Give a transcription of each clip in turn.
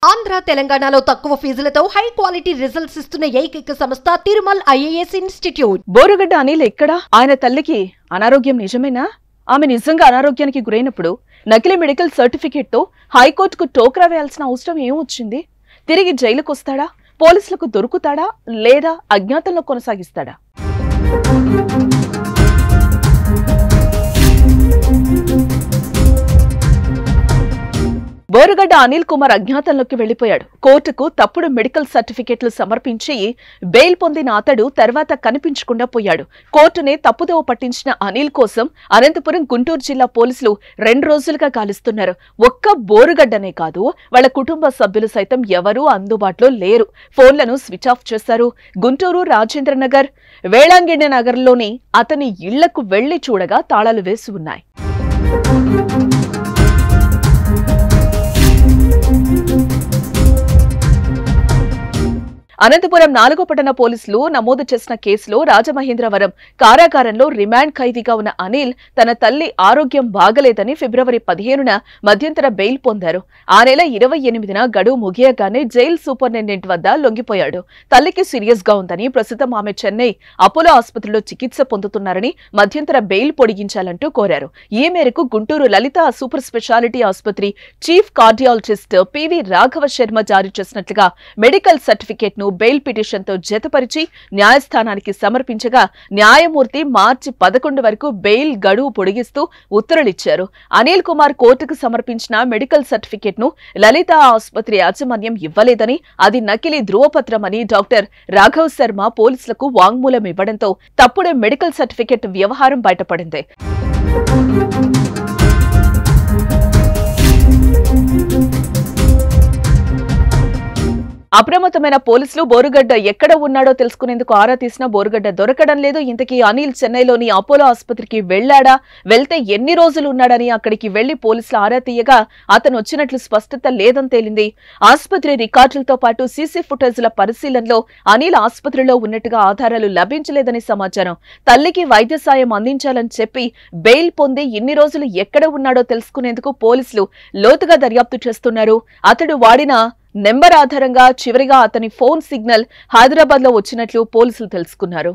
ఆంధ్ర తెలంగాణలో తక్కువ ఫీజులతో high quality results ఇస్తున్న ఏకైక సంస్థ తిరుమల్ ఐఏఎస్ ఇన్స్టిట్యూట్. బోరుగడ్డ అనిల్ ఎక్కడ? ఆయన తల్లికి అనారోగ్యం నిజమేనా? ఆమె నిజంగా అనారోగ్యానికి గురైనప్పుడు నకిలీ మెడికల్ సర్టిఫికేట్ తో హైకోర్టుకు టోక్రా వేయాల్సిన అవసరం ఏమొచ్చింది? తిరిగి జైలుకు వస్తాడా? పోలీసులకు దొరుకుతాడా? లేదా అజ్ఞాతంలో కొనసాగిస్తాడా? బోరుగడ్డ అనిల్ కుమార్ అజ్ఞాతంలోకి వెళ్లిపోయాడు. కోర్టుకు తప్పుడు మెడికల్ సర్టిఫికెట్లు సమర్పించి బెయిల్ పొందిన అతడు తర్వాత కనిపించకుండా పోయాడు. కోర్టునే తప్పుదోవ పట్టించిన అనిల్ కోసం అనంతపురం గుంటూరు జిల్లా పోలీసులు 2 రోజులుగా గాలిస్తున్నారు. ఒక్క బోరుగడ్డనే కాదు, వాళ్ళ కుటుంబ సభ్యులు సైతం ఎవరూ అందుబాటులో లేరు. ఫోన్లను స్విచ్ ఆఫ్ చేశారు. గుంటూరు రాజేంద్రనగర్, వేళాంగిణి నగర్లోని అతని ఇళ్లకు వెళ్లి చూడగా తాళాలు వేసి ఉన్నాయి. అనంతపురం 4వ పట్టణ పోలీసులు నమోదు చేసిన కేసులో రాజమహేంద్రవరం కారాగారంలో రిమాండ్ ఖైదీగా ఉన్న అనిల్ తన తల్లి ఆరోగ్యం బాగలేదని ఫిబ్రవరి 15న మధ్యంతర బెయిల్ పొందారు. ఆ నెల 28న గడువు ముగియగానే జైలు సూపరింటెండెంట్ వద్ద లొంగిపోయాడు. తల్లికి సీరియస్ గా ఉందని, ప్రస్తుతం ఆమె చెన్నై అపోలో ఆసుపత్రిలో చికిత్స పొందుతున్నారని మధ్యంతర బెయిల్ పొడిగించాలంటూ కోరారు. ఈ మేరకు గుంటూరు లలిత సూపర్ స్పెషాలిటీ ఆసుపత్రి chief cardiologist PV Raghava Sharma జారీ చేసినట్లుగా మెడికల్ సర్టిఫికేట్ ను బెయిల్ పిటిషన్ తో జతపరిచి న్యాయస్థానానికి సమర్పించగా న్యాయమూర్తి మార్చి 11 వరకు బెయిల్ గడువు పొడిగిస్తూ ఉత్తర్వులిచ్చారు. అనిల్ కుమార్ కోర్టుకు సమర్పించిన మెడికల్ సర్టిఫికేట్ ను లలిత ఆసుపత్రి యాజమాన్యం ఇవ్వలేదని, అది నకిలీ ధృవపత్రమని డాక్టర్ రాఘవ్ శర్మ పోలీసులకు వాంగ్మూలం ఇవ్వడంతో తప్పుడు మెడికల్ సర్టిఫికేట్ వ్యవహారం బయటపడింది. అప్రమత్తమైన పోలీసులు బోరుగడ్డ ఎక్కడ ఉన్నాడో తెలుసుకునేందుకు ఆరా తీసినా బోరుగడ్డ దొరకడం లేదు. ఇంతకీ అనిల్ చెన్నైలోని అపోలో ఆసుపత్రికి వెళ్లాడా, వెళ్తే ఎన్ని రోజులు ఉన్నాడని అక్కడికి వెళ్లి పోలీసులు ఆరా తీయగా అతను వచ్చినట్లు స్పష్టత లేదని తేలింది. ఆసుపత్రి రికార్డులతో పాటు సీసీ ఫుటేజ్ల పరిశీలనలో అనిల్ ఆసుపత్రిలో ఉన్నట్టుగా ఆధారాలు లభించలేదని సమాచారం. తల్లికి వైద్య సాయం అందించాలని చెప్పి బెయిల్ పొంది ఇన్ని రోజులు ఎక్కడ ఉన్నాడో తెలుసుకునేందుకు పోలీసులు లోతుగా దర్యాప్తు చేస్తున్నారు. అతడు వాడిన నెంబర్ ఆధారంగా చివరిగా అతని ఫోన్ సిగ్నల్ హైదరాబాద్ లో వచ్చినట్లు పోలీసులు తెలుసుకున్నారు.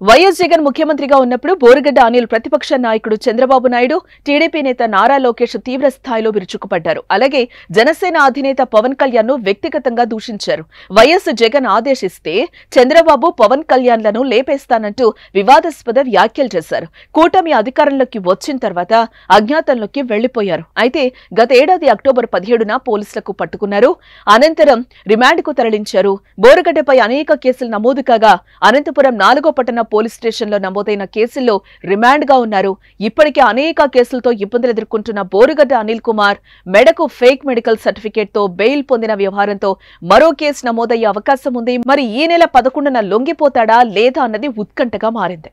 వైఎస్ జగన్ ముఖ్యమంత్రిగా ఉన్నప్పుడు బోరుగడ్డ అనిల్ ప్రతిపక్ష నాయకుడు చంద్రబాబు నాయుడు, టీడీపీ నేత నారా లోకేష్ తీవ్ర స్థాయిలో విరుచుకుపడ్డారు. అలాగే జనసేన అధినేత పవన్ కళ్యాణ్ ను వ్యక్తిగతంగా దూషించారు. వైఎస్ జగన్ ఆదేశిస్తే చంద్రబాబు పవన్ కళ్యాణ్ లను లేపేస్తానంటూ వివాదాస్పద వ్యాఖ్యలు చేశారు. కూటమి అధికారంలోకి వచ్చిన తర్వాత అజ్ఞాతంలోకి వెళ్లిపోయారు. అయితే గత ఏడాది అక్టోబర్ 17న పోలీసులకు పట్టుకున్నారు. అనంతరం రిమాండ్ కు తరలించారు. బోరుగడ్డపై అనేక కేసులు నమోదు కాగా అనంతపురం 4వ పట్టణ పోలీస్ స్టేషన్ లో నమోదైన కేసుల్లో రిమాండ్ గా ఉన్నారు. ఇప్పటికే అనేక కేసులతో ఇబ్బందులు ఎదుర్కొంటున్న బోరుగడ్డ అనిల్ కుమార్ మెడకు ఫేక్ మెడికల్ సర్టిఫికేట్ తో బెయిల్ పొందిన వ్యవహారంతో మరో కేసు నమోదయ్యే అవకాశం ఉంది. మరి ఈ నెల 11న లొంగిపోతాడా లేదా అన్నది ఉత్కంఠగా మారింది.